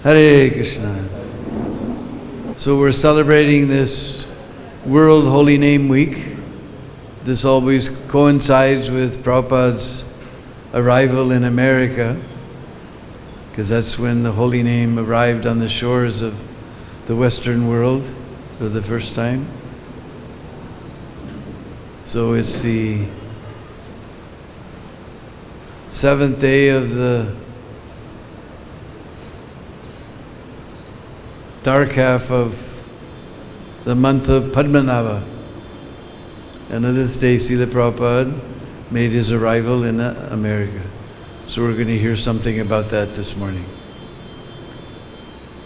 Hare Krishna. So we're celebrating this World Holy Name Week. This always coincides with Prabhupada's arrival in America, because that's when the holy name arrived on the shores of the Western world for the first time. So it's the 7th day of the dark half of the month of Padmanabha. And on this day, Srila Prabhupada made his arrival in America. So we're going to hear something about that this morning.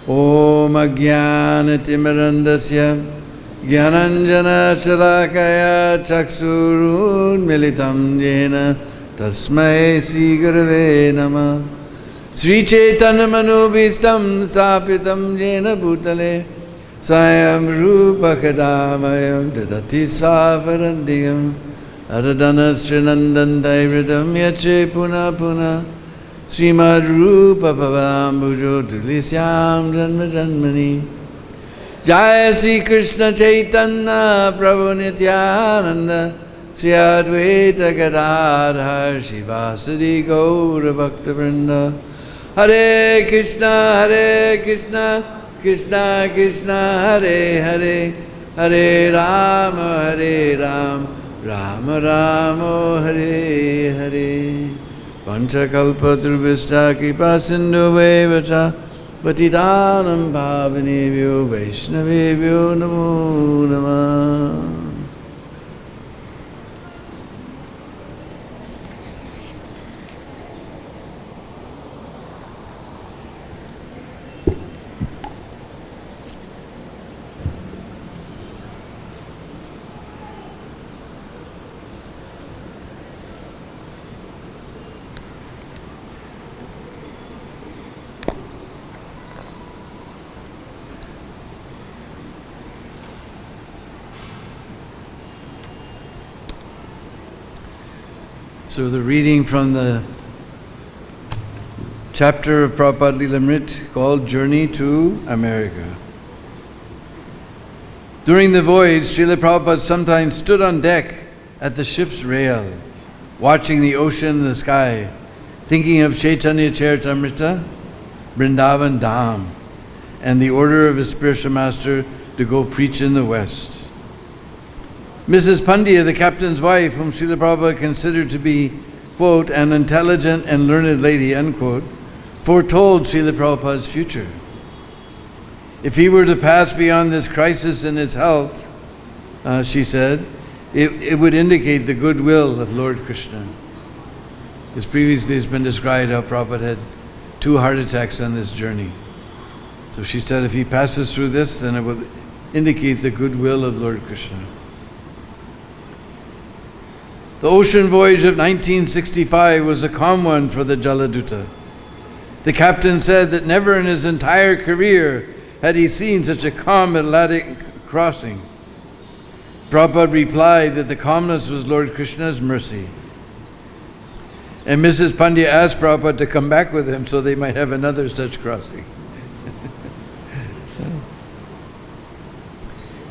Om Ajnana Timirandasya Jnananjana Shalakaya Chaksurun Militam Jena Tasmai Sri Gurave Namah Sri Chaitanya Manubhistam Sapitam Jena Bhutale Sayam Rupa Kadamayam Dadati Savarandiyam Adadanas Trinandan Dairidam Yache Puna Puna Srimad Rupa Pavambujo Dulisyam Janma Janmani Jaya Sri Krishna Chaitanya Prabhu Nityananda Sri Advaita Gadadhar Shivasadi Gaura Bhakta Vrinda Hare Krishna Krishna Krishna Hare Hare Hare Rama Rama Rama Hare Hare Panchakalpatrubhishta Kripa Sindhu Vevacha Patitanam Bhavanebhyo Vaishnavebhyo Namo Namah. So the reading from the chapter of Prabhupada Lilamrit called Journey to America. During the voyage, Srila Prabhupada sometimes stood on deck at the ship's rail, watching the ocean and the sky, thinking of Chaitanya Charitamrita, Vrindavan Dham, and the order of his spiritual master to go preach in the West. Mrs. Pandya, the captain's wife, whom Srila Prabhupada considered to be, quote, an intelligent and learned lady, unquote, foretold Srila Prabhupada's future. If he were to pass beyond this crisis in his health, she said, it would indicate the goodwill of Lord Krishna. As previously has been described how Prabhupada had 2 heart attacks on this journey. So she said if he passes through this, then it will indicate the goodwill of Lord Krishna. The ocean voyage of 1965 was a calm one for the Jaladuta. The captain said that never in his entire career had he seen such a calm Atlantic crossing. Prabhupada replied that the calmness was Lord Krishna's mercy. And Mrs. Pandya asked Prabhupada to come back with him so they might have another such crossing.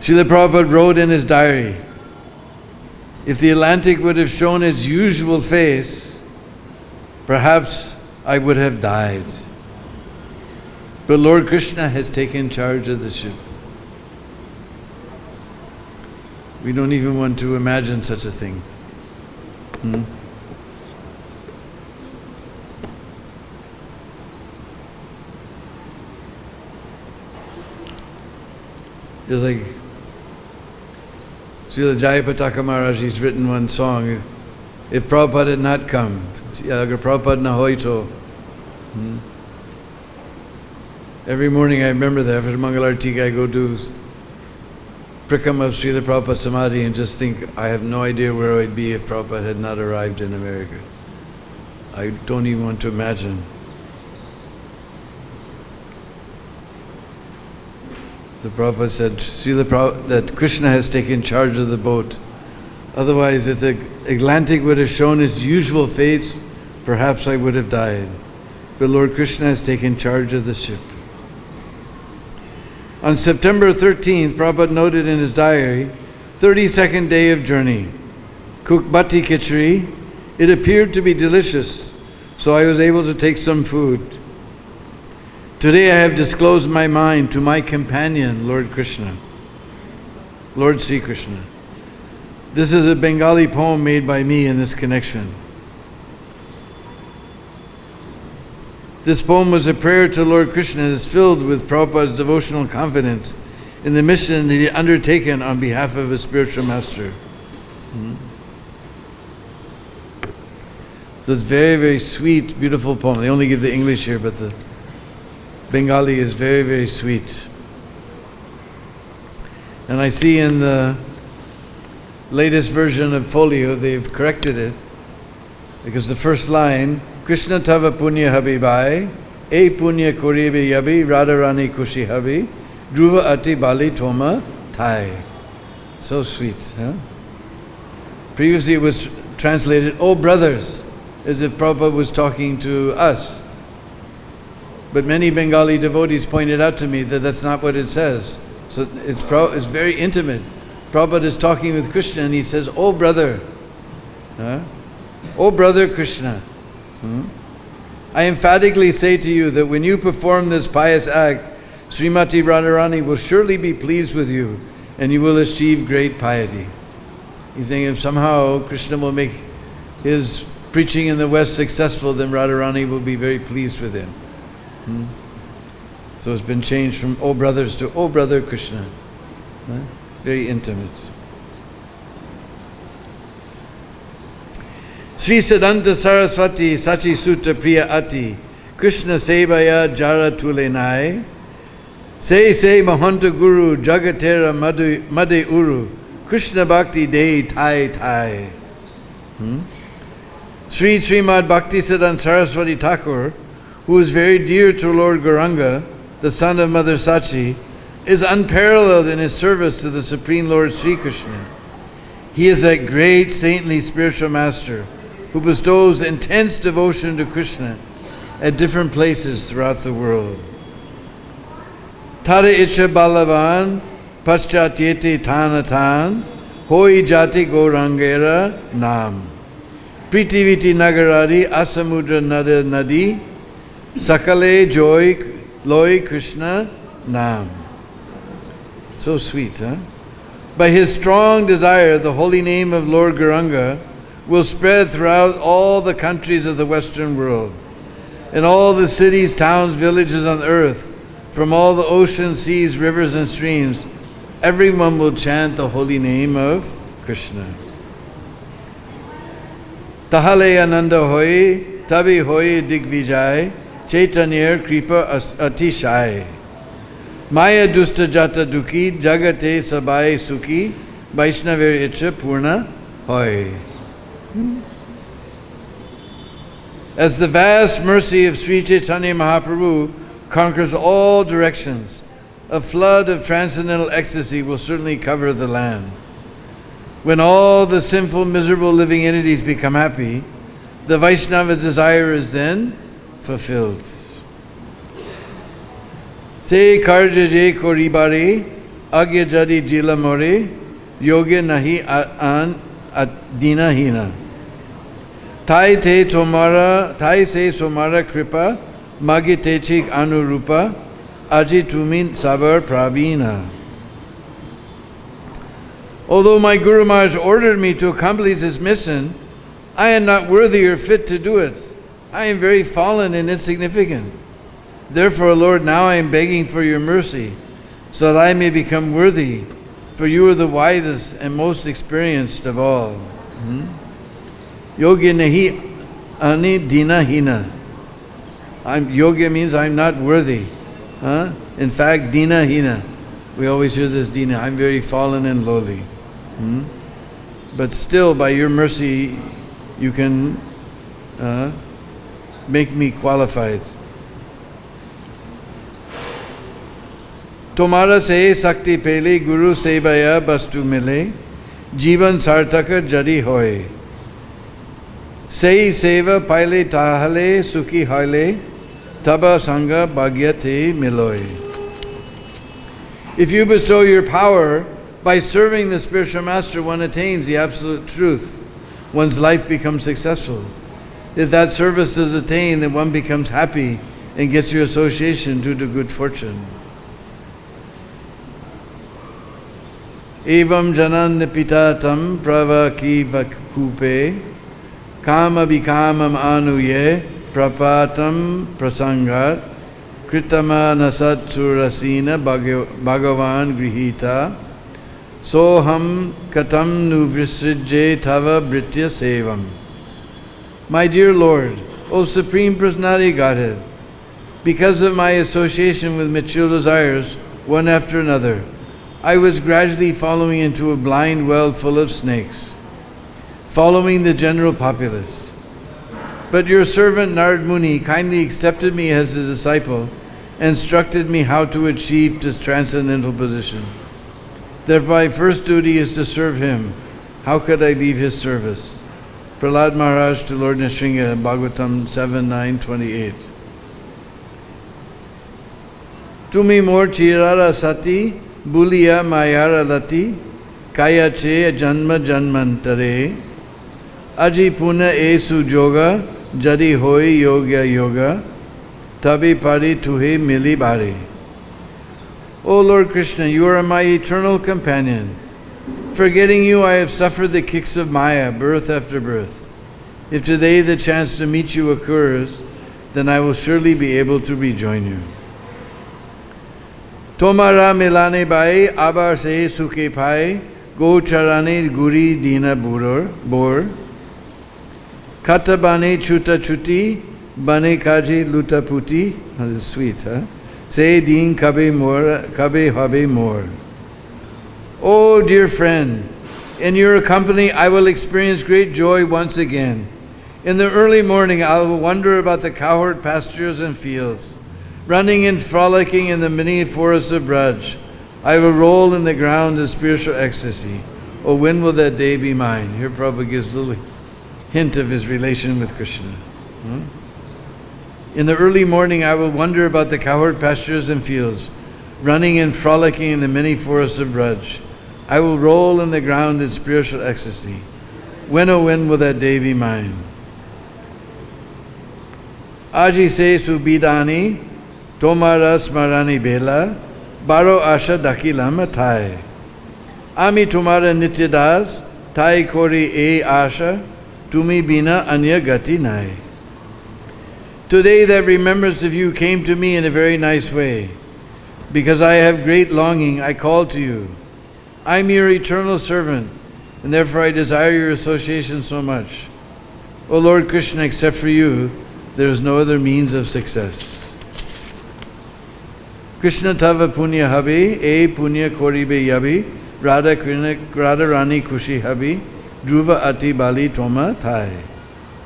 Srila Prabhupada wrote in his diary, if the Atlantic would have shown its usual face, perhaps I would have died. But Lord Krishna has taken charge of the ship. We don't even want to imagine such a thing. It's like Srila Jayapataka Maharaj, he's written one song, if Prabhupada had not come, Agar Prabhupada na hoito. Every morning I remember that, after Mangalarti I go do Prikam of Srila Prabhupada Samadhi and just think, I have no idea where I'd be if Prabhupada had not arrived in America. I don't even want to imagine. So Prabhupada said that Krishna has taken charge of the boat. Otherwise, if the Atlantic would have shown its usual face, perhaps I would have died. But Lord Krishna has taken charge of the ship. On September 13th, Prabhupada noted in his diary, 32nd day of journey. Cooked bhatti khichdi. It appeared to be delicious, so I was able to take some food. Today I have disclosed my mind to my companion, Lord Krishna, Lord Sri Krishna. This is a Bengali poem made by me in this connection. This poem was a prayer to Lord Krishna and is filled with Prabhupada's devotional confidence in the mission that he had undertaken on behalf of his spiritual master. So it's very, very sweet, beautiful poem. They only give the English here, but the Bengali is very, very sweet. And I see in the latest version of Folio, they've corrected it, because the first line, Krishna tava punya habibai, e punya koribe yabi, radharani kushi habi, dhruva ati bali toma thai. So sweet, huh? Previously it was translated, oh brothers, as if Prabhupada was talking to us. But many Bengali devotees pointed out to me that that's not what it says. So it's very intimate. Prabhupada is talking with Krishna and he says, oh brother, oh brother Krishna. I emphatically say to you that when you perform this pious act, Srimati Radharani will surely be pleased with you and you will achieve great piety. He's saying if somehow Krishna will make his preaching in the West successful, then Radharani will be very pleased with him. So it's been changed from oh brothers to oh brother Krishna. Very intimate. Sri Siddhanta Saraswati Sachi Sutta Priya Ati Krishna Sevaya Jara Tulenai Se Mahanta Guru Jagatera Made Uru Krishna Bhakti Dei Thai Thai. Sri Srimad Bhaktisiddhanta Saraswati Thakur, who is very dear to Lord Gauranga, the son of Mother Sachi, is unparalleled in his service to the Supreme Lord Sri Krishna. He is that great saintly spiritual master who bestows intense devotion to Krishna at different places throughout the world. Tara Icha Balavan Paschatyete Tanatan Hoi Jati Gaurangera Nam Pritiviti Nagaradi Asamudra Nada Nadi Sakale Joy Loi Krishna Nam. So sweet, huh? By his strong desire, the holy name of Lord Gauranga will spread throughout all the countries of the Western world, in all the cities, towns, villages on earth, from all the oceans, seas, rivers, and streams. Everyone will chant the holy name of Krishna. Tahale Ananda Hoi, Tabi Hoi Digvijay, Chaitanya Kripa Atishai. Maya Dusta Jata Duki, Jagate Sabai Suki, Vaishnaver Icha Purna Hoi. As the vast mercy of Sri Chaitanya Mahaprabhu conquers all directions, a flood of transcendental ecstasy will certainly cover the land. When all the sinful, miserable living entities become happy, the Vaishnava desire is then fulfilled. Se karja je koribare, agya jadi jila more, yoga nahi an Deena hina. Tai se somara kripa, magi techik anurupa, aji tumin sabar prabina. Although my Guru Maharaj ordered me to accomplish this mission, I am not worthy or fit to do it. I am very fallen and insignificant. Therefore, Lord, now I am begging for your mercy, so that I may become worthy, for you are the wisest and most experienced of all. Yoga nahi ani Deena hina. Yoga means I'm not worthy. In fact, Deena hina. We always hear this Deena. I'm very fallen and lowly. But still, by your mercy, you can make me qualified. Tomara se sakti pele guru sevaya bastu mile, jivan sartaka jadi hoy. Sei seva paile tahale sukhi haile, taba sanga bhagyate miloy. If you bestow your power, by serving the spiritual master, one attains the absolute truth. One's life becomes successful. If that service is attained, then one becomes happy and gets your association due to good fortune. Evam janan nipitatam pravaki vakupe kama bikamam anuye prapatam prasangat kritama nasat surasina bhagavan grihita soham katam nu visrijye tava britya sevam. My dear Lord, O Supreme Personality Godhead, because of my association with material desires, one after another, I was gradually falling into a blind well full of snakes, following the general populace. But your servant Narad Muni kindly accepted me as his disciple and instructed me how to achieve this transcendental position. Therefore, my first duty is to serve him. How could I leave his service? Prahlad Maharaj to Lord Nrsimha, Bhagavatam 7:9-28. Tumi mor chirara sati buliya mayara lati kaya che janma janmantare aji puna esu joga jadi hoi yoga yoga tabi pari tuhe mili bari. O Lord Krishna, you are my eternal companion. Forgetting you, I have suffered the kicks of Maya, birth after birth. If today the chance to meet you occurs, then I will surely be able to rejoin you. Tomara milane bai abar se suke pai go charane guri Deena bor kata bane chuta chuti bane kaji luta puti. That is sweet, huh? Say deen kabe habe more. Oh dear friend, in your company I will experience great joy once again. In the early morning I will wander about the cowherd pastures and fields, running and frolicking in the many forests of Braj. I will roll in the ground in spiritual ecstasy. Oh, when will that day be mine? Here Prabhupada gives a little hint of his relation with Krishna. In the early morning I will wander about the cowherd pastures and fields, running and frolicking in the many forests of Braj. I will roll in the ground in spiritual ecstasy. When, oh when will that day be mine? Aji se subidani tomara smarani bela baro asha dakilama thai. Ami tumara nityadas thai kori e asha tumi bina anya gati nai. Today that remembrance of you came to me in a very nice way. Because I have great longing, I call to you. I am your eternal servant, and therefore I desire your association so much. O Lord Krishna, except for you, there is no other means of success. Krishna tava punya habi, e punya koribe yabi, Radha Rani kushi habi, dhruva ati bali toma thai.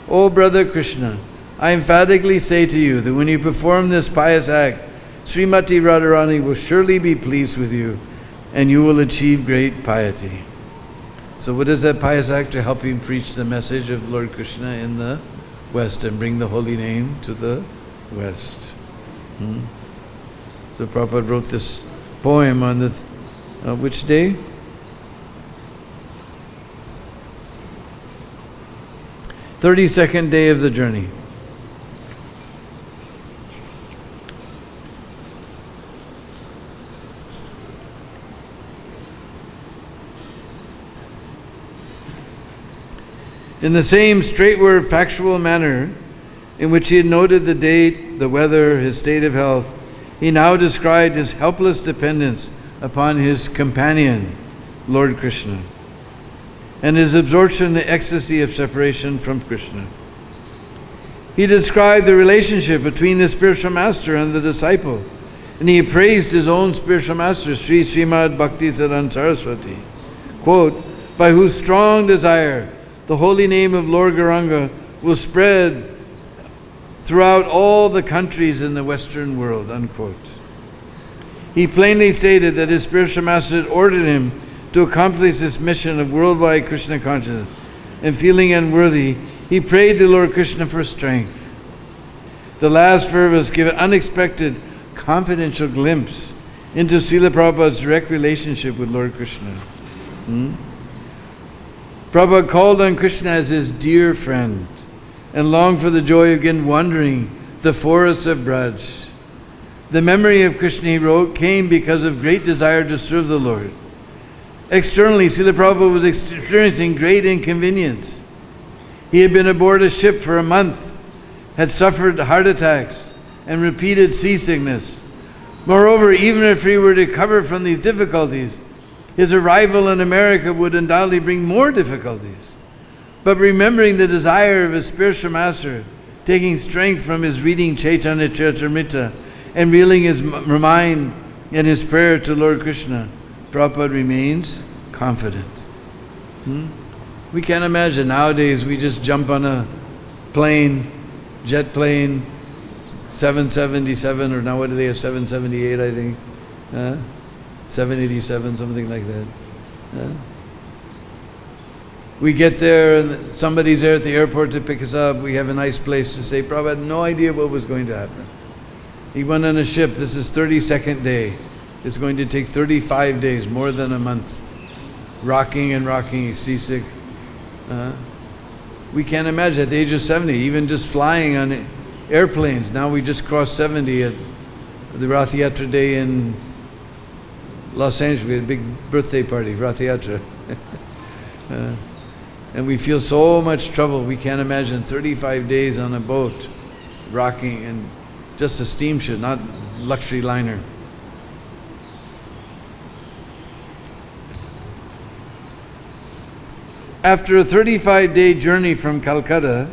O brother Krishna, I emphatically say to you that when you perform this pious act, Srimati Radharani will surely be pleased with you, and you will achieve great piety. So what is that pious act? To help him preach the message of Lord Krishna in the West and bring the holy name to the West. So Prabhupada wrote this poem on the, which day? 32nd day of the journey. In the same straightforward, factual manner in which he had noted the date, the weather, his state of health, he now described his helpless dependence upon his companion, Lord Krishna, and his absorption in the ecstasy of separation from Krishna. He described the relationship between the spiritual master and the disciple, and he praised his own spiritual master, Sri Srimad Bhakti-Siddhanta Saraswati, quote, by whose strong desire the holy name of Lord Gauranga will spread throughout all the countries in the Western world, unquote. He plainly stated that his spiritual master had ordered him to accomplish this mission of worldwide Krishna consciousness, and feeling unworthy, he prayed to Lord Krishna for strength. The last verse gives an unexpected, confidential glimpse into Srila Prabhupada's direct relationship with Lord Krishna. Prabhupada called on Krishna as his dear friend and longed for the joy of again wandering the forests of Braj. The memory of Krishna, he wrote, came because of great desire to serve the Lord. Externally, Srila Prabhupada was experiencing great inconvenience. He had been aboard a ship for a month, had suffered heart attacks and repeated seasickness. Moreover, even if he were to recover from these difficulties, his arrival in America would undoubtedly bring more difficulties. But remembering the desire of his spiritual master, taking strength from his reading Chaitanya Charitamrita and reeling his mind and his prayer to Lord Krishna, Prabhupada remains confident. We can't imagine nowadays we just jump on a plane, jet plane, 777, or now what do they have, 778 I think, 787, something like that. We get there and somebody's there at the airport to pick us up, we have a nice place to stay. Prabhupada had no idea what was going to happen. He went on a ship, this is 32nd day. It's going to take 35 days, more than a month. Rocking and rocking, he's seasick. We can't imagine at the age of 70, even just flying on airplanes. Now we just crossed 70 at the Rath Yatra day in Los Angeles. We had a big birthday party, Rath Yatra. And we feel so much trouble. We can't imagine 35 days on a boat, rocking, and just a steamship, not luxury liner. After a 35-day journey from Calcutta,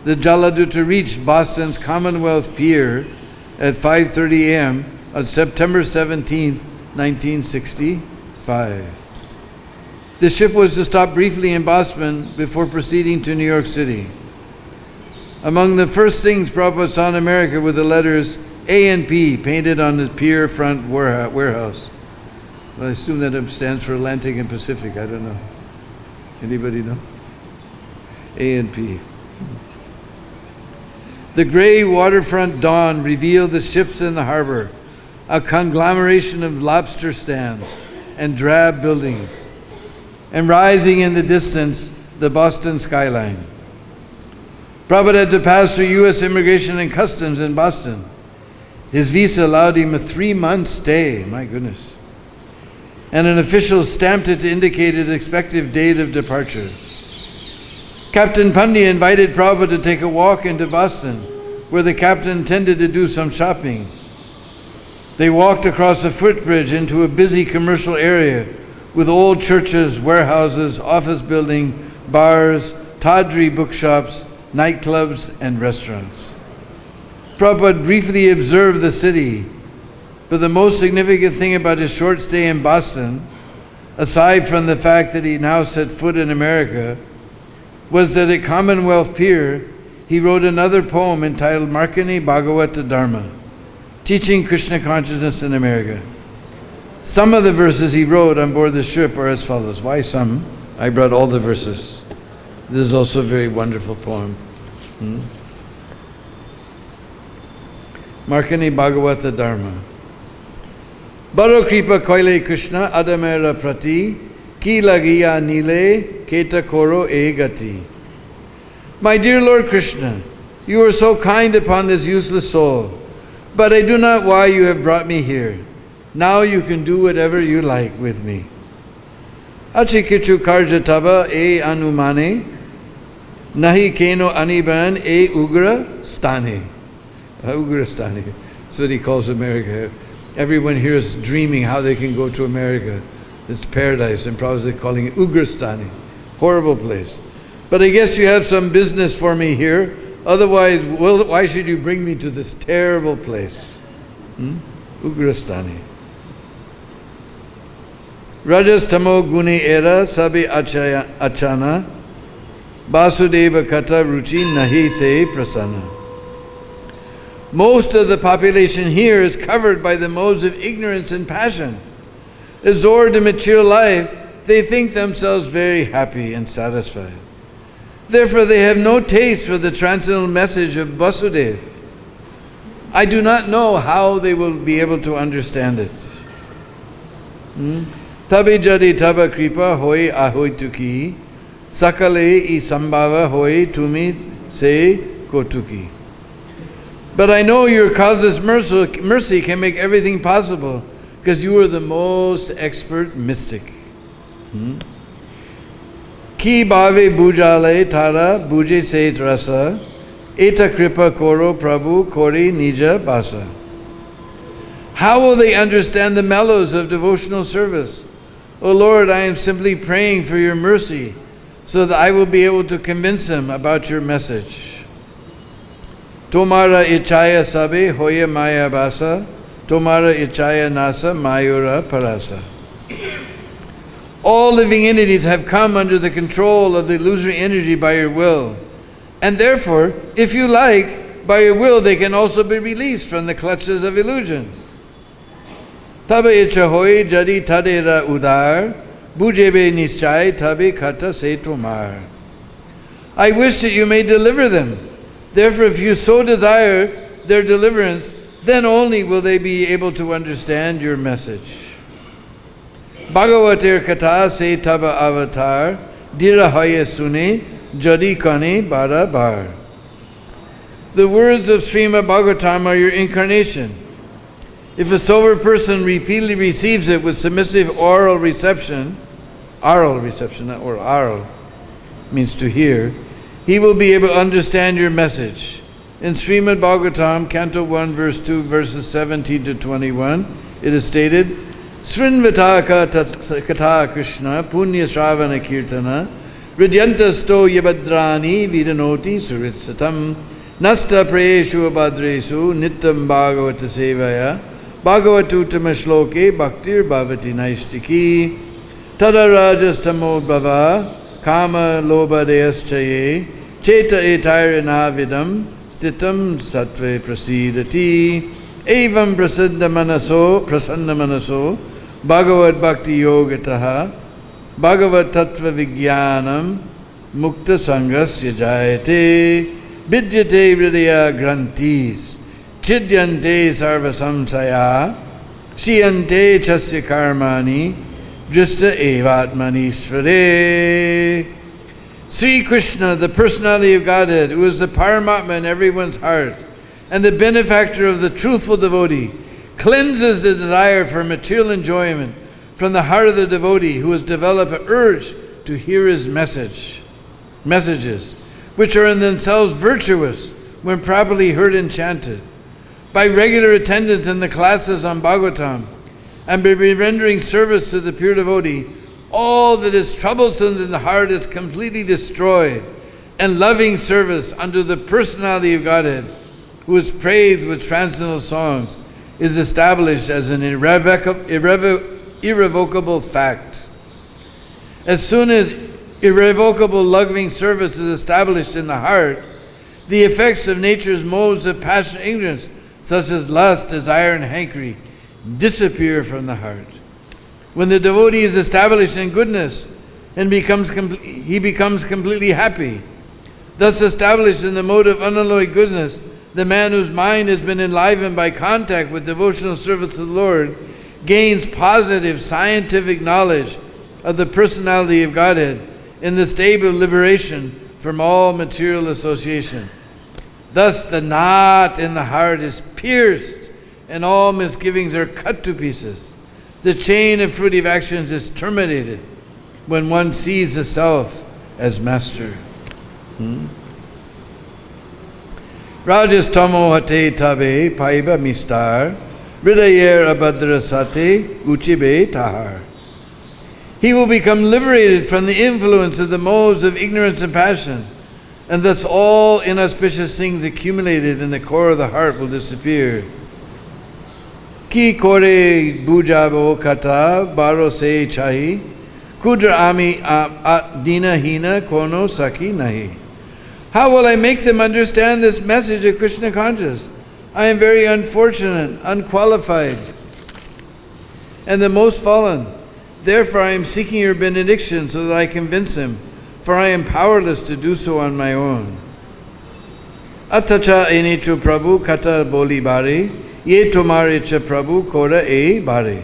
the Jaladuta reached Boston's Commonwealth Pier at 5:30 a.m. on September 17, 1965. The ship was to stop briefly in Boston before proceeding to New York City. Among the first things Prabhupada saw in America were the letters A&P painted on the pier front warehouse. Well, I assume that it stands for Atlantic and Pacific, I don't know. Anybody know? A&P. The gray waterfront dawn revealed the ships in the harbor, a conglomeration of lobster stands and drab buildings, and rising in the distance, the Boston skyline. Prabhupada had to pass through U.S. Immigration and Customs in Boston. His visa allowed him a 3-month stay, my goodness. And an official stamped it to indicate his expected date of departure. Captain Pandya invited Prabhupada to take a walk into Boston, where the captain intended to do some shopping. They walked across a footbridge into a busy commercial area with old churches, warehouses, office building, bars, tawdry bookshops, nightclubs, and restaurants. Prabhupada briefly observed the city, but the most significant thing about his short stay in Boston, aside from the fact that he now set foot in America, was that at Commonwealth Pier, he wrote another poem entitled Markani Bhagavata Dharma, teaching Krishna consciousness in America. Some of the verses he wrote on board the ship are as follows. Why some? I brought all the verses. This is also a very wonderful poem. Markani Bhagavata Dharma. Baro kripa koile Krishna adamera prati ki lagiya nile keta koro e gati. My dear Lord Krishna, you are so kind upon this useless soul, but I do not know why you have brought me here. Now you can do whatever you like with me. Achikichu karja taba e anumane, nahi keno aniban e ugra stane. Ugra stane. That's what he calls America. Everyone here is dreaming how they can go to America. It's paradise, and probably calling it Ugrastani. Horrible place. But I guess you have some business for me here. Otherwise, why should you bring me to this terrible place? Ugrastani. Rajas tamo guni era sabi achana Vasudeva kata ruchi nahi se prasana. Most of the population here is covered by the modes of ignorance and passion. Absorbed in material life, they think themselves very happy and satisfied. Therefore, they have no taste for the transcendental message of Vasudeva. I do not know how they will be able to understand it. Tabi jadi taba kripa hoi ahoi tuki, sakale I sambhava hoi tumi se kotuki. But I know your causeless mercy can make everything possible, because you are the most expert mystic. Ki bhave bujale tara buje se rasa, eta kripa koro prabhu kori nija basa. How will they understand the mellows of devotional service? O Lord, I am simply praying for your mercy, so that I will be able to convince them about your message. Tomara ichaya sabe hoya maya basa, tomara ichaya nasa mayura parasa. All living entities have come under the control of the illusory energy by your will. And therefore, if you like, by your will they can also be released from the clutches of illusion. Taba icha hoi jadi tadera udar, bujebe nischai tabi kata se tomar. I wish that you may deliver them. Therefore, if you so desire their deliverance, then only will they be able to understand your message. Bhagavatir kata se taba avatar, dira haya sune, jadi kane bara bar. The words of Srimad Bhagavatam are your incarnation. If a sober person repeatedly receives it with submissive oral reception, not oral means to hear, he will be able to understand your message. In Srimad Bhagavatam, Canto 1, verse 2, verses 17 to 21, it is stated, Srinvataka katha Krishna punya sravana kirtana Ridyantasto yabadrani vidanoti suritsatam nasta prayeshu abhadresu nittam bhagavata sevaya bhagavatuttama shloke bhaktir bhavati naistiki tada rajastamo bhava kama lobhadeyaschaye cheta etairana vidam stitam sattve prasidati evam prasanna manaso bhagavad bhakti-yoga taha Bhagavad Tattva Vijnanam Mukta Sangasya Jayate Vidyate Hridaya Grantis Chidyante Sarva Samsaya Shiyante Chasya Karmani Drista Evatmani Svare. Sri Krishna, the personality of Godhead, who is the Paramatma in everyone's heart and the benefactor of the truthful devotee, cleanses the desire for material enjoyment from the heart of the devotee who has developed an urge to hear his messages, which are in themselves virtuous when properly heard and chanted. By regular attendance in the classes on Bhagavatam, and by rendering service to the pure devotee, all that is troublesome in the heart is completely destroyed, and loving service under the personality of Godhead, who is praised with transcendental songs, is established as an irrevocable fact. As soon as irrevocable loving service is established in the heart, the effects of nature's modes of passion and ignorance, such as lust, desire, and hankery, disappear from the heart. When the devotee is established in goodness and he becomes completely happy, thus established in the mode of unalloyed goodness, the man whose mind has been enlivened by contact with devotional service to the Lord gains positive scientific knowledge of the personality of Godhead in the state of liberation from all material association. Thus the knot in the heart is pierced and all misgivings are cut to pieces. The chain of fruitive actions is terminated when one sees the self as master. Rajas tamo hate tabe paiba mistar Hridayer abhadra sate uchibe tahar. He will become liberated from the influence of the modes of ignorance and passion, and thus all inauspicious things accumulated in the core of the heart will disappear. Ki kore bujabo kata baro se chahi kudra ami Deena hina kono saki nahi. How will I make them understand this message of Krishna consciousness? I am very unfortunate, unqualified, and the most fallen. Therefore I am seeking your benediction so that I convince him, for I am powerless to do so on my own. Atacha enichu Prabhu kata boli bare, ye tomare cha Prabhu kora e bare.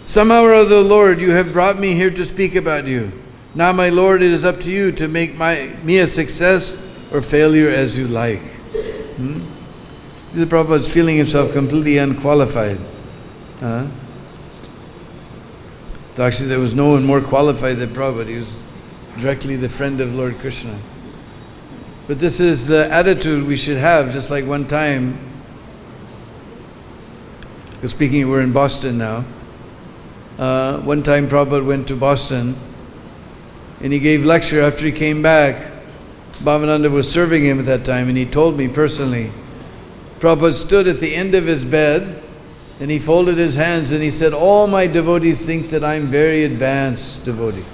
Somehow or other, Lord, you have brought me here to speak about you. Now, my Lord, it is up to you to make me a success or failure as you like. The Prabhupada is feeling himself completely unqualified. So actually, there was no one more qualified than Prabhupada. He was directly the friend of Lord Krishna. But this is the attitude we should have, just like one time, because speaking, we're in Boston now. One time Prabhupada went to Boston and he gave lecture. After he came back, Bhavananda was serving him at that time, and he told me personally, Prabhupada stood at the end of his bed and he folded his hands and he said, all my devotees think that I'm very advanced devotee.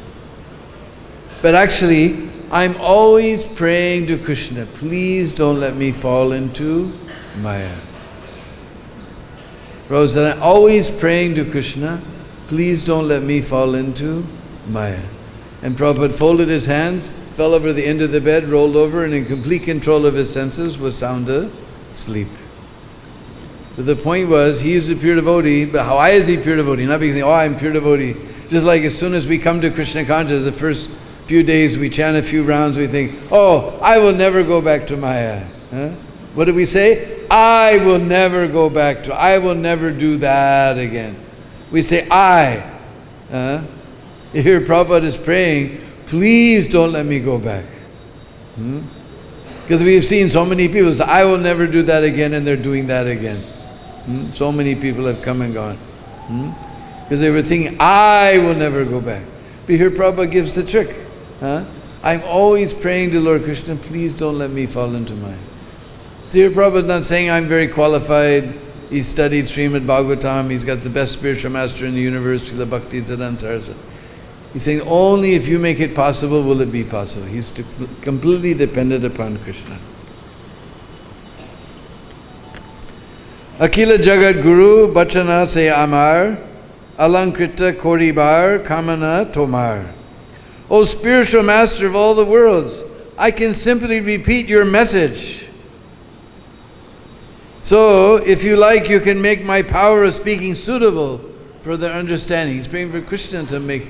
But actually, I'm always praying to Krishna, please don't let me fall into Maya. Prabhupada said, I'm always praying to Krishna, please don't let me fall into Maya. And Prabhupada folded his hands, fell over the end of the bed, rolled over, and in complete control of his senses was sound asleep. But the point was, he is a pure devotee, but why is he pure devotee? Not because, I'm pure devotee. Just like as soon as we come to Krishna consciousness, the first few days we chant a few rounds, we think, I will never go back to Maya. What do we say? I will never go back to, I will never do that again. We say, Here Prabhupada is praying, please don't let me go back. Because we've seen so many people say, I will never do that again, and they're doing that again. So many people have come and gone. Because they were thinking, I will never go back. But here Prabhupada gives the trick. I'm always praying to Lord Krishna, please don't let me fall into Maya. So here Prabhupada is not saying I'm very qualified. He studied Srimad Bhagavatam, he's got the best spiritual master in the universe, the Bhakti-yoga Saraswati. He's saying only if you make it possible will it be possible. He's completely dependent upon Krishna. Akila Jagat Guru Bachana Se Amar Alankrita Koribar Kamana Tomar. O spiritual master of all the worlds, I can simply repeat your message. So, if you like, you can make my power of speaking suitable for their understanding. He's praying for Krishna to make,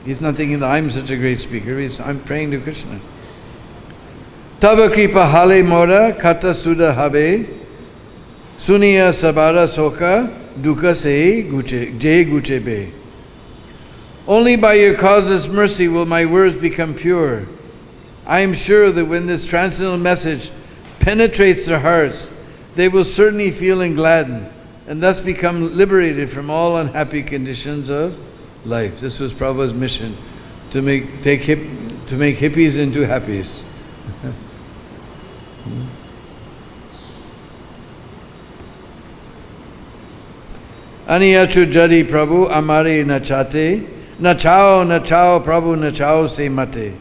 he's not thinking that I'm such a great speaker, I'm praying to Krishna. Tava kripa hale mora kata suda habe suniya sabara soka dukkha se jay guche be. Only by your causeless mercy will my words become pure. I am sure that when this transcendental message penetrates their hearts, they will certainly feel gladdened and thus become liberated from all unhappy conditions of life. This was Prabhupada's mission, to make hippies into happies. Aniyachu jadi Prabhu amare nachate nachao Prabhu nachao se mate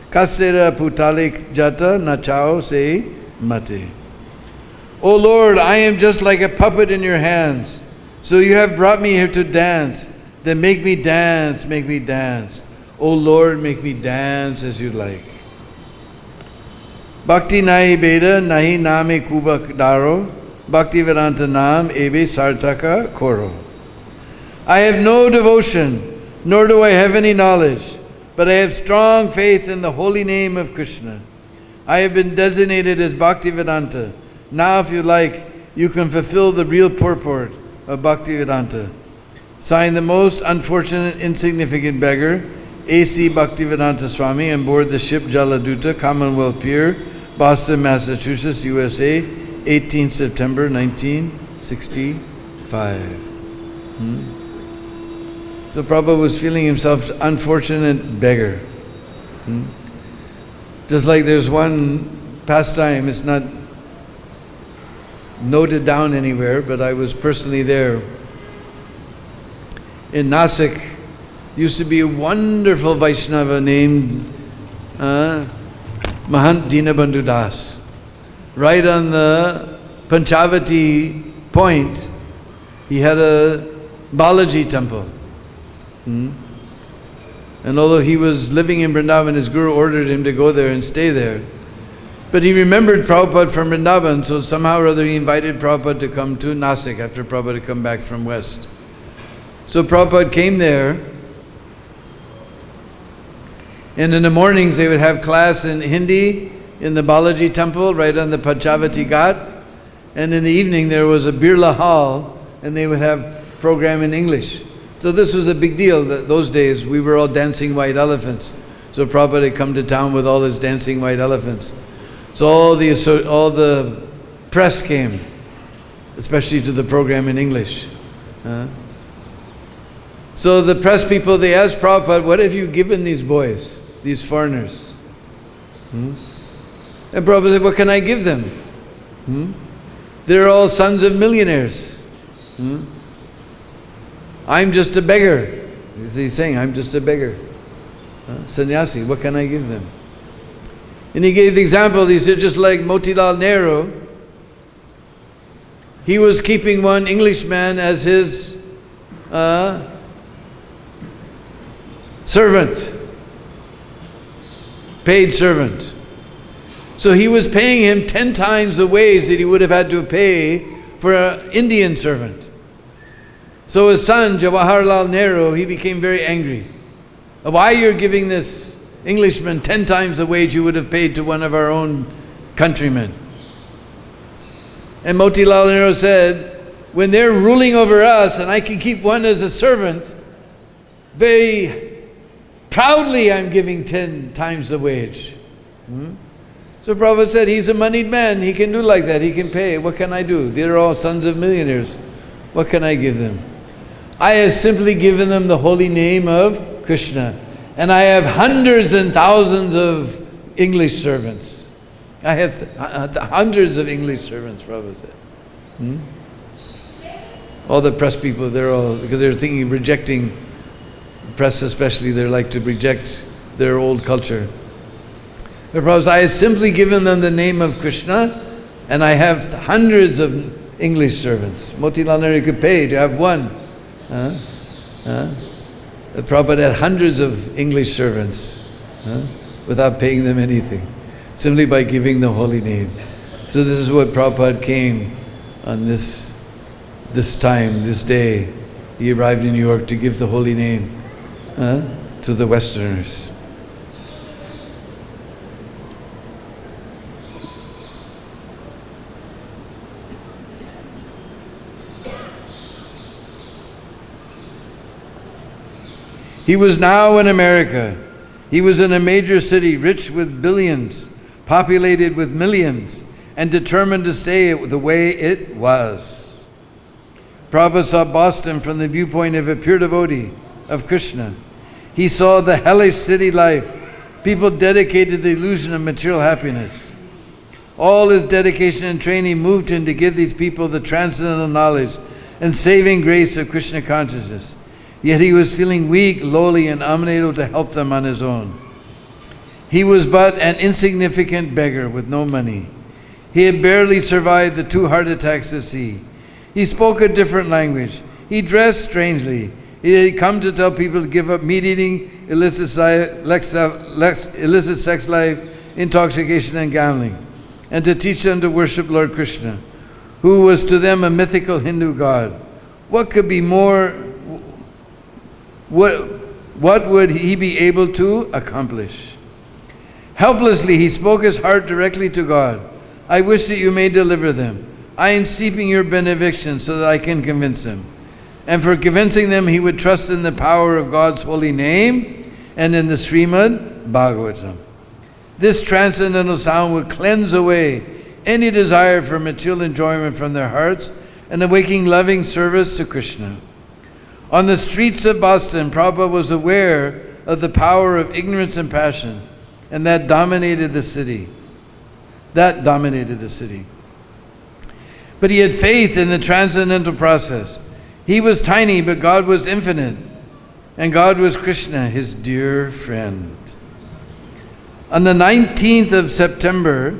kastera putalik jata nachao se mate. O Lord, I am just like a puppet in your hands. So you have brought me here to dance. Then make me dance, make me dance. O Lord, make me dance as you like. Bhakti nahi beda nahi name kubak daro. Bhakti Vedanta nam ebe sartaka koro. I have no devotion, nor do I have any knowledge, but I have strong faith in the holy name of Krishna. I have been designated as Bhakti Vedanta. Now, if you like, you can fulfill the real purport of Bhakti-Vedanta. Signed, the most unfortunate, insignificant beggar, A.C. Bhakti-Vedanta Swami, on board the ship Jaladuta, Commonwealth Pier, Boston, Massachusetts, USA, 18 September 1965. So Prabhupada was feeling himself an unfortunate beggar. Just like there's one pastime, it's not noted down anywhere, but I was personally there. In Nasik, used to be a wonderful Vaishnava named Mahant Deena Bandhu Das. Right on the Panchavati point, he had a Balaji temple. And although he was living in Vrindavan, his guru ordered him to go there and stay there. But he remembered Prabhupada from Vrindavan, so somehow or other he invited Prabhupada to come to Nasik after Prabhupada had come back from West. So Prabhupada came there, and in the mornings they would have class in Hindi in the Balaji temple right on the Panchavati Ghat, and in the evening there was a Birla hall and they would have program in English. So this was a big deal. Those days we were all dancing white elephants. So Prabhupada had come to town with all his dancing white elephants. So all the press came, especially to the program in English. So the press people, they asked Prabhupada, what have you given these boys, these foreigners? And Prabhupada said, what can I give them? They're all sons of millionaires. I'm just a beggar. He's saying, I'm just a beggar. Sannyasi, what can I give them? And he gave the example, he said, just like Motilal Nehru, he was keeping one Englishman as his servant, paid servant. So he was paying him 10 times the wage that he would have had to pay for an Indian servant. So his son, Jawaharlal Nehru, he became very angry. Why you're giving this Englishman 10 times the wage you would have paid to one of our own countrymen? And Motilal Nehru said, when they're ruling over us and I can keep one as a servant, very proudly I'm giving 10 times the wage. So Prabhupada said, he's a moneyed man, he can do like that, he can pay. What can I do? They're all sons of millionaires. What can I give them? I have simply given them the holy name of Krishna. And I have hundreds and thousands of English servants. I have hundreds of English servants, Prabhupada said. All the press people, they're all, because they're thinking, rejecting, press especially, they like to reject their old culture. But Prabhupada said, I have simply given them the name of Krishna, and I have hundreds of English servants. Motilal Nehru could pay to have one. Prabhupada had hundreds of English servants without paying them anything, simply by giving the holy name. So this is what Prabhupada came on this time, this day. He arrived in New York to give the holy name to the Westerners. He was now in America. He was in a major city, rich with billions, populated with millions, and determined to say it the way it was. Prabhupada saw Boston from the viewpoint of a pure devotee of Krishna. He saw the hellish city life, people dedicated to the illusion of material happiness. All his dedication and training moved him to give these people the transcendental knowledge and saving grace of Krishna consciousness. Yet he was feeling weak, lowly, and unable to help them on his own. He was but an insignificant beggar with no money. He had barely survived the 2 heart attacks at sea. He spoke a different language. He dressed strangely. He had come to tell people to give up meat eating, illicit sex life, intoxication, and gambling, and to teach them to worship Lord Krishna, who was to them a mythical Hindu god. What could be more? What would he be able to accomplish? Helplessly, he spoke his heart directly to God. I wish that you may deliver them. I am seeking your benediction so that I can convince them. And for convincing them, he would trust in the power of God's holy name and in the Srimad Bhagavatam. This transcendental sound would cleanse away any desire for material enjoyment from their hearts and awaken loving service to Krishna. On the streets of Boston, Prabhupada was aware of the power of ignorance and passion, and that dominated the city. But he had faith in the transcendental process. He was tiny, but God was infinite, and God was Krishna, his dear friend. On the 19th of September,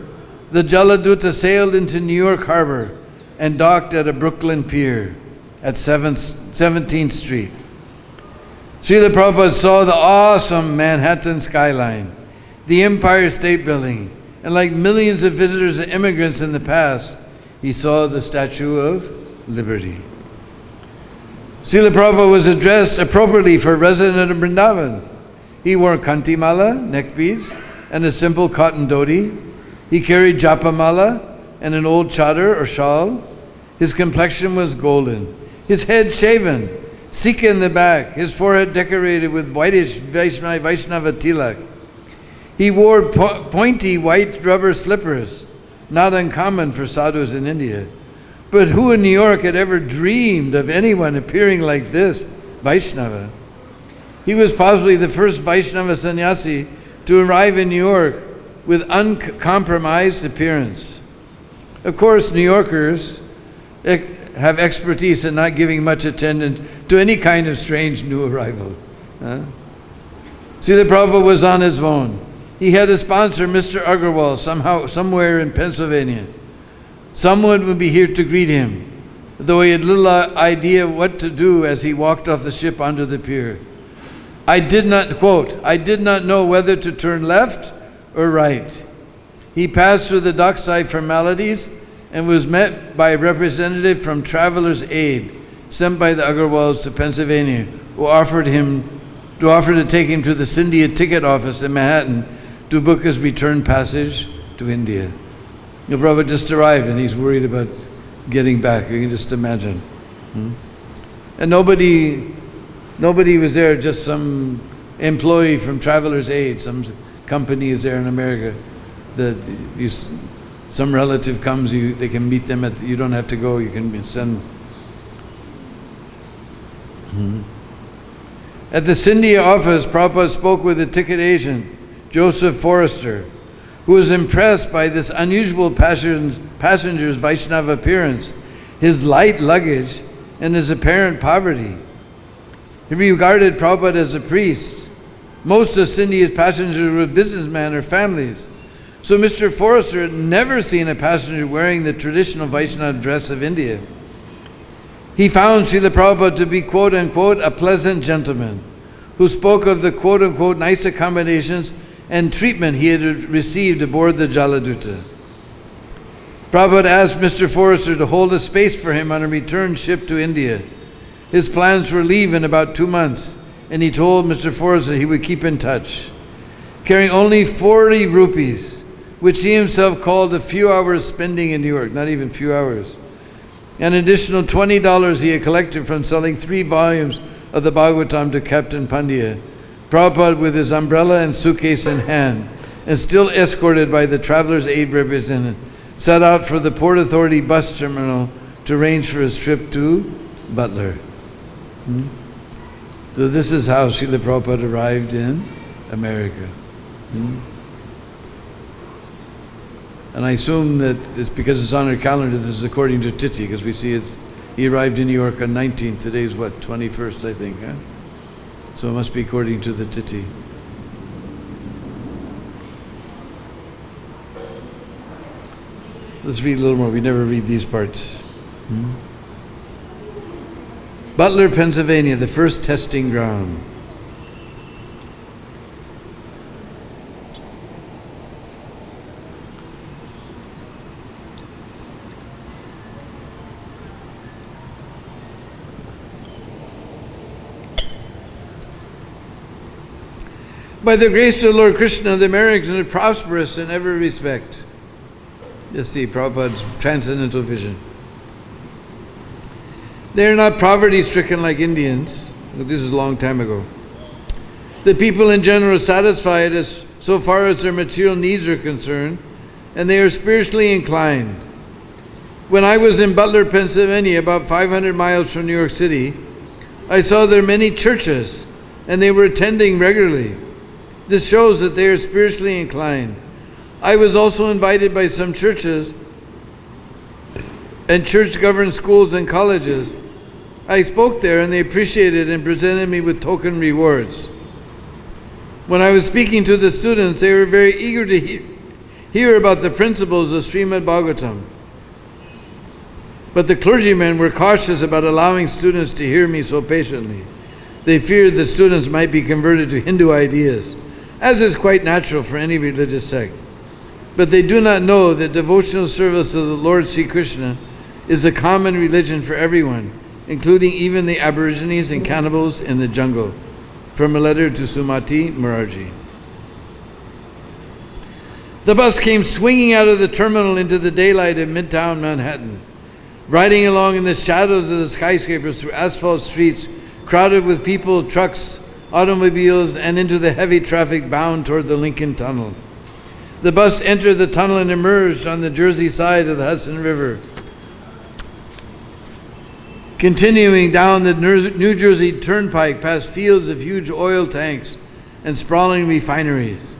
the Jaladuta sailed into New York Harbor and docked at a Brooklyn pier at 17th Street. Srila Prabhupada saw the awesome Manhattan skyline, the Empire State Building, and like millions of visitors and immigrants in the past, he saw the Statue of Liberty. Srila Prabhupada was dressed appropriately for a resident of Vrindavan. He wore kanti mala, neck beads, and a simple cotton dhoti. He carried japa mala and an old chadar or shawl. His complexion was golden, his head shaven, sikha in the back, his forehead decorated with whitish Vaishnava tilak. He wore pointy white rubber slippers, not uncommon for sadhus in India. But who in New York had ever dreamed of anyone appearing like this, Vaishnava? He was possibly the first Vaishnava sannyasi to arrive in New York with uncompromised appearance. Of course, New Yorkers have expertise in not giving much attention to any kind of strange new arrival. Srila Prabhupada was on his own. He had a sponsor, Mr. Agarwal, somewhere in Pennsylvania. Someone would be here to greet him, though he had little idea what to do as he walked off the ship onto the pier. I did not, quote, I did not know whether to turn left or right. He passed through the dockside formalities and was met by a representative from Traveler's Aid, sent by the Agarwals to Pennsylvania, who offered to take him to the Scindia ticket office in Manhattan to book his return passage to India. The Prabhupada just arrived and he's worried about getting back. You can just imagine. And nobody was there, just some employee from Traveler's Aid, some company is there in America that some relative comes, they can meet them you don't have to go, you can send. At the Scindia office, Prabhupada spoke with the ticket agent, Joseph Forrester, who was impressed by this unusual passenger's Vaishnava appearance, his light luggage, and his apparent poverty. He regarded Prabhupada as a priest. Most of Scindia's passengers were businessmen or families. So Mr. Forrester had never seen a passenger wearing the traditional Vaishnava dress of India. He found Srila Prabhupada to be, quote unquote, a pleasant gentleman who spoke of the, quote unquote, nice accommodations and treatment he had received aboard the Jaladuta. Prabhupada asked Mr. Forrester to hold a space for him on a return ship to India. His plans were leave in about 2 months, and he told Mr. Forrester he would keep in touch. Carrying only 40 rupees, which he himself called a few hours spending in New York, not even few hours. An additional $20 he had collected from selling 3 volumes of the Bhagavatam to Captain Pandya. Prabhupada, with his umbrella and suitcase in hand, and still escorted by the Traveler's Aid representative, set out for the Port Authority bus terminal to arrange for his trip to Butler. So this is how Srila Prabhupada arrived in America. And I assume that it's because it's on our calendar, this is according to Tithi, because we see he arrived in New York on 19th. Today's what, 21st, I think, huh? So it must be according to the Tithi. Let's read a little more. We never read these parts. Butler, Pennsylvania, the first testing ground. By the grace of the Lord Krishna, the Americans are prosperous in every respect. Just see Prabhupada's transcendental vision. They are not poverty-stricken like Indians. This is a long time ago. The people in general are satisfied so far as their material needs are concerned, and they are spiritually inclined. When I was in Butler, Pennsylvania, about 500 miles from New York City, I saw there many churches, and they were attending regularly. This shows that they are spiritually inclined. I was also invited by some churches and church-governed schools and colleges. I spoke there and they appreciated and presented me with token rewards. When I was speaking to the students, they were very eager to hear about the principles of Srimad Bhagavatam. But the clergymen were cautious about allowing students to hear me so patiently. They feared the students might be converted to Hindu ideas, as is quite natural for any religious sect. But they do not know that devotional service of the Lord Sri Krishna is a common religion for everyone, including even the aborigines and cannibals in the jungle. From a letter to Sumati Murarji. The bus came swinging out of the terminal into the daylight of Midtown Manhattan, riding along in the shadows of the skyscrapers through asphalt streets crowded with people, trucks, automobiles, and into the heavy traffic bound toward the Lincoln Tunnel. The bus entered the tunnel and emerged on the Jersey side of the Hudson River, continuing down the New Jersey Turnpike past fields of huge oil tanks and sprawling refineries.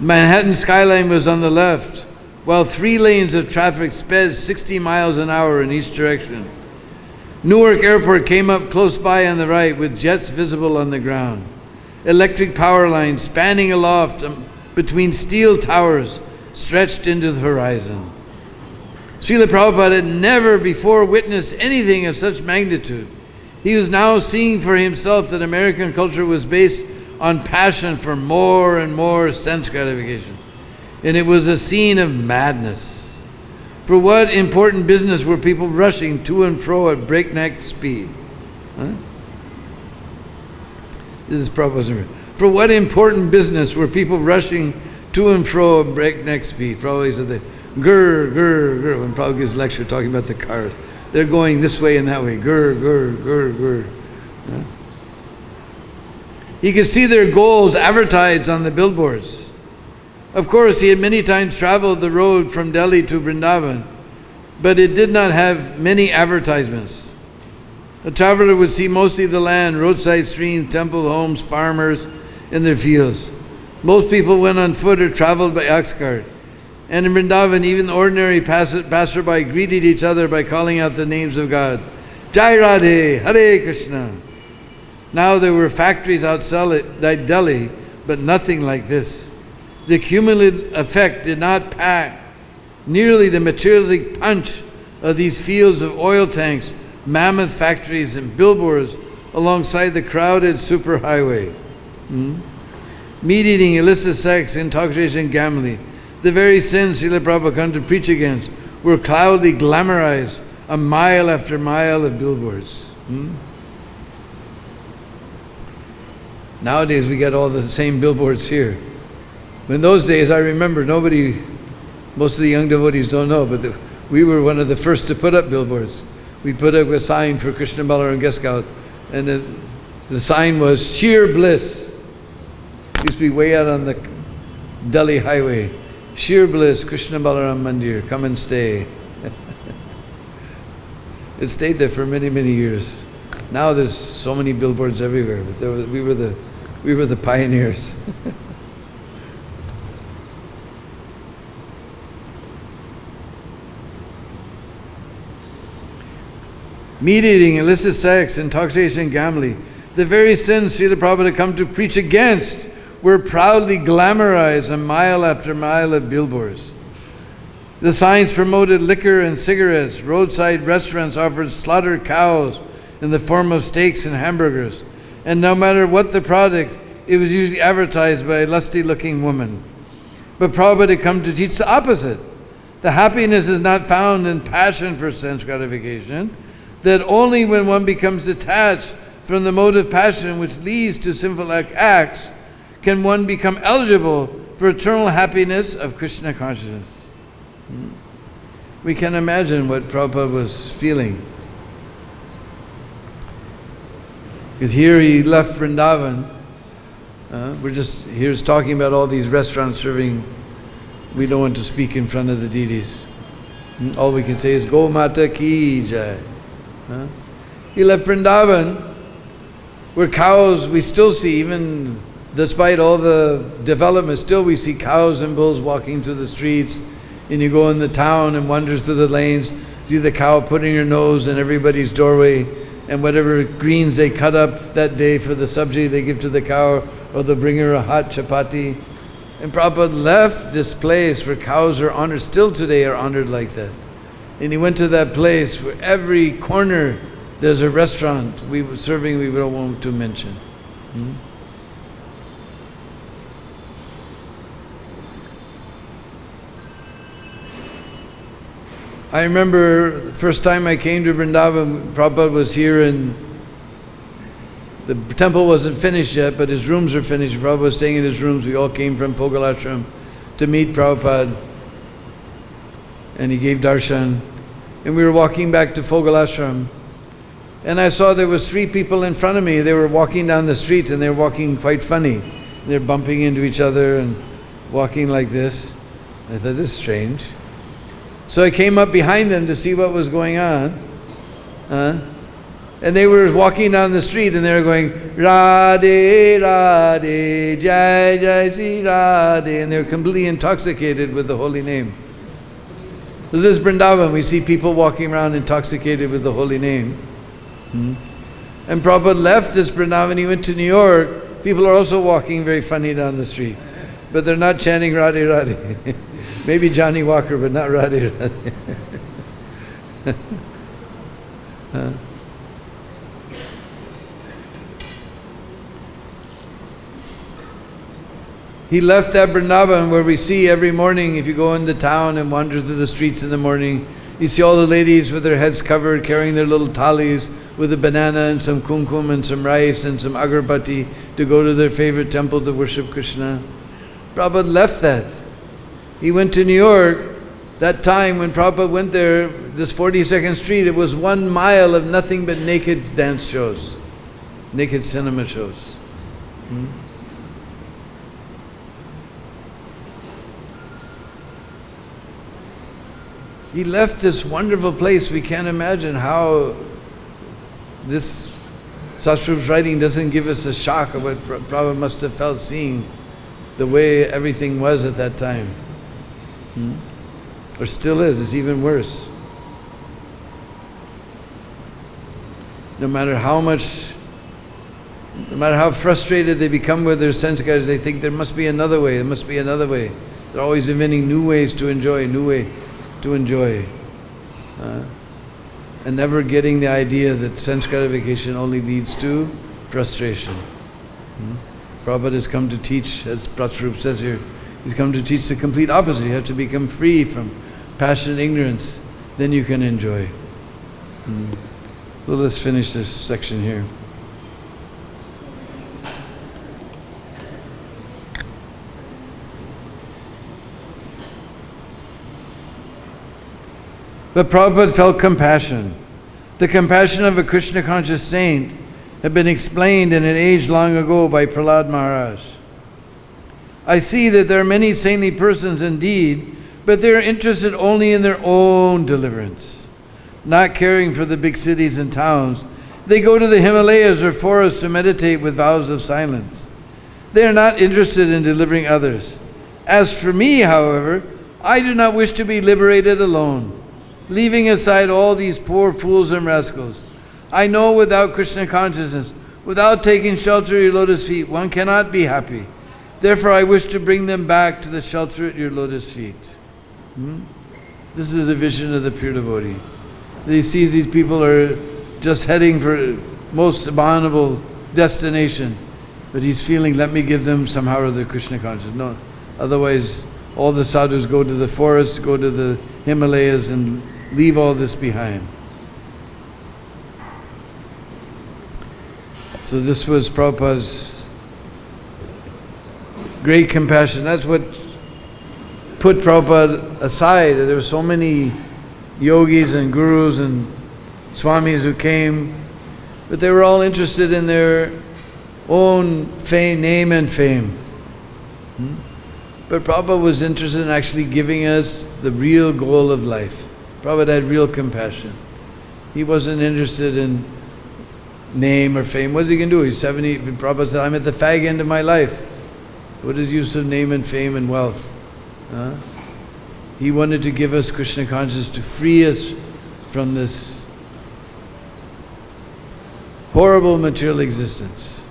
Manhattan skyline was on the left, while 3 lanes of traffic sped 60 miles an hour in each direction. Newark Airport came up close by on the right, with jets visible on the ground. Electric power lines spanning aloft between steel towers stretched into the horizon. Srila Prabhupada had never before witnessed anything of such magnitude. He was now seeing for himself that American culture was based on passion for more and more sense gratification. And it was a scene of madness. For what important business were people rushing to and fro at breakneck speed? This is Prabhupada's. For what important business were people rushing to and fro at breakneck speed? Prabhupada said that. Grr, grr, grr, when Prabhupada gives lecture talking about the cars. They're going this way and that way. Grr, grr, grr, grr. Yeah. He could see their goals advertised on the billboards. Of course, he had many times traveled the road from Delhi to Vrindavan, but it did not have many advertisements. A traveler would see mostly the land, roadside streams, temple homes, farmers in their fields. Most people went on foot or traveled by ox cart. And in Vrindavan, even ordinary passerby greeted each other by calling out the names of God. Jai Radhe, Hare Krishna. Now there were factories outside Delhi, but nothing like this. The cumulative effect did not pack nearly the materialistic punch of these fields of oil tanks, mammoth factories, and billboards alongside the crowded superhighway. Meat eating, illicit sex, intoxication, gambling. The very sins Srila Prabhupada come to preach against were cloudily glamorized a mile after mile of billboards. Nowadays we get all the same billboards here. In those days, I remember most of the young devotees don't know, but we were one of the first to put up billboards. We put up a sign for Krishna Balaram Guest Scout, and the sign was sheer bliss. It used to be way out on the Delhi highway. Sheer bliss, Krishna Balaram Mandir, come and stay. It stayed there for many, many years. Now there's so many billboards everywhere, but we were the pioneers. Meat eating, illicit sex, intoxication, gambling. The very sins Srila Prabhupada had come to preach against were proudly glamorized a mile after mile of billboards. The signs promoted liquor and cigarettes. Roadside restaurants offered slaughtered cows in the form of steaks and hamburgers. And no matter what the product, it was usually advertised by a lusty-looking woman. But Prabhupada had come to teach the opposite. The happiness is not found in passion for sense gratification, that only when one becomes detached from the mode of passion which leads to sinful acts can one become eligible for eternal happiness of Krishna consciousness. We can imagine what Prabhupada was feeling. Because here he left Vrindavan. Here's talking about all these restaurants serving. We don't want to speak in front of the deities. All we can say is, Go Mata Ki Jai. He left Vrindavan, where cows, we still see, even despite all the development, still we see cows and bulls walking through the streets. And you go in the town and wanders through the lanes, see the cow putting her nose in everybody's doorway, and whatever greens they cut up that day for the sabji they give to the cow, or they'll bring her a hot chapati. And Prabhupada left this place where cows are honored, still today are honored like that. And he went to that place where every corner there's a restaurant we don't want to mention. I remember the first time I came to Vrindavan, Prabhupada was here and the temple wasn't finished yet, but his rooms were finished. Prabhupada was staying in his rooms. We all came from Fogal Ashram to meet Prabhupada. And he gave darshan. And we were walking back to Fogal Ashram. And I saw there was 3 people in front of me. They were walking down the street and they were walking quite funny. They're bumping into each other and walking like this. I thought, this is strange. So I came up behind them to see what was going on. And they were walking down the street and they were going, Radhe, Radhe, Jai, Jai, Sri Radhe. And they were completely intoxicated with the holy name. So this is Vrindavan. We see people walking around intoxicated with the holy name. And Prabhupada left this Vrindavan. He went to New York. People are also walking very funny down the street. But they're not chanting Radhe, Radhe. Maybe Johnny Walker, but not Radhe, Radhe. He left that Vrindavan where we see every morning, if you go into town and wander through the streets in the morning, you see all the ladies with their heads covered, carrying their little thalis with a banana and some kumkum and some rice and some agarbatti to go to their favorite temple to worship Krishna. Prabhupada left that. He went to New York. That time when Prabhupada went there, this 42nd Street, it was 1 mile of nothing but naked dance shows, naked cinema shows. He left this wonderful place. We can't imagine how this Sastrup's writing doesn't give us a shock of what Prabhupada must have felt seeing the way everything was at that time. Or still is. It's even worse. No matter how frustrated they become with their sanskars, they think there must be another way, there must be another way. They're always inventing new ways to enjoy, and never getting the idea that sense gratification only leads to frustration. Prabhupada has come to teach, as Prabhupada says here, he's come to teach the complete opposite. You have to become free from passion and ignorance, then you can enjoy. So let's finish this section here. But Prabhupada felt compassion. The compassion of a Krishna conscious saint had been explained in an age long ago by Prahlad Maharaj. I see that there are many saintly persons indeed, but they are interested only in their own deliverance, not caring for the big cities and towns. They go to the Himalayas or forests to meditate with vows of silence. They are not interested in delivering others. As for me, however, I do not wish to be liberated alone. Leaving aside all these poor fools and rascals, I know without Krishna consciousness, without taking shelter at your lotus feet, one cannot be happy. Therefore, I wish to bring them back to the shelter at your lotus feet. This is a vision of the pure devotee. He sees these people are just heading for most abominable destination, but he's feeling, let me give them somehow or other Krishna consciousness. No, otherwise, all the sadhus go to the forests, go to the Himalayas, and leave all this behind. So this was Prabhupada's great compassion. That's what put Prabhupada aside. There were so many yogis and gurus and swamis who came, but they were all interested in their own fame, name and fame. But Prabhupada was interested in actually giving us the real goal of life. Prabhupada had real compassion. He wasn't interested in name or fame. What is he going to do? He's 70. Prabhupada said, I'm at the fag end of my life. What is the use of name and fame and wealth? He wanted to give us Krishna consciousness to free us from this horrible material existence.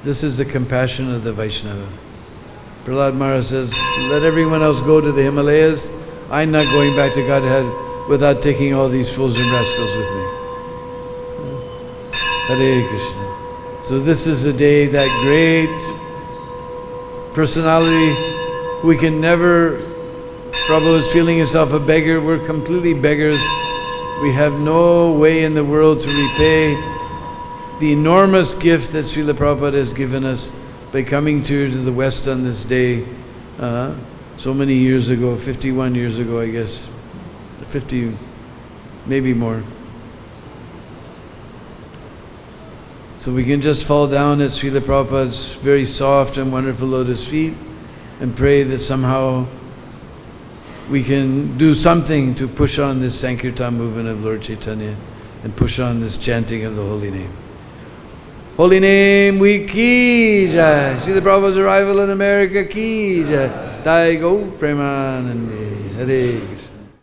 This is the compassion of the Vaishnava. Prahlad Maharaj says, let everyone else go to the Himalayas. I'm not going back to Godhead without taking all these fools and rascals with me. Hare Krishna. So this is a day that great personality we can never Prabhu is feeling himself a beggar. We're completely beggars. We have no way in the world to repay the enormous gift that Srila Prabhupada has given us by coming to the West on this day so many years ago, 51 years ago, I guess, 50, maybe more. So we can just fall down at Srila Prabhupada's very soft and wonderful lotus feet and pray that somehow we can do something to push on this Sankirtan movement of Lord Chaitanya and push on this chanting of the holy name. Holy name we ki jai. Srila Prabhupada's arrival in America ki jai. Dai Go Premanande. Hare Krishna.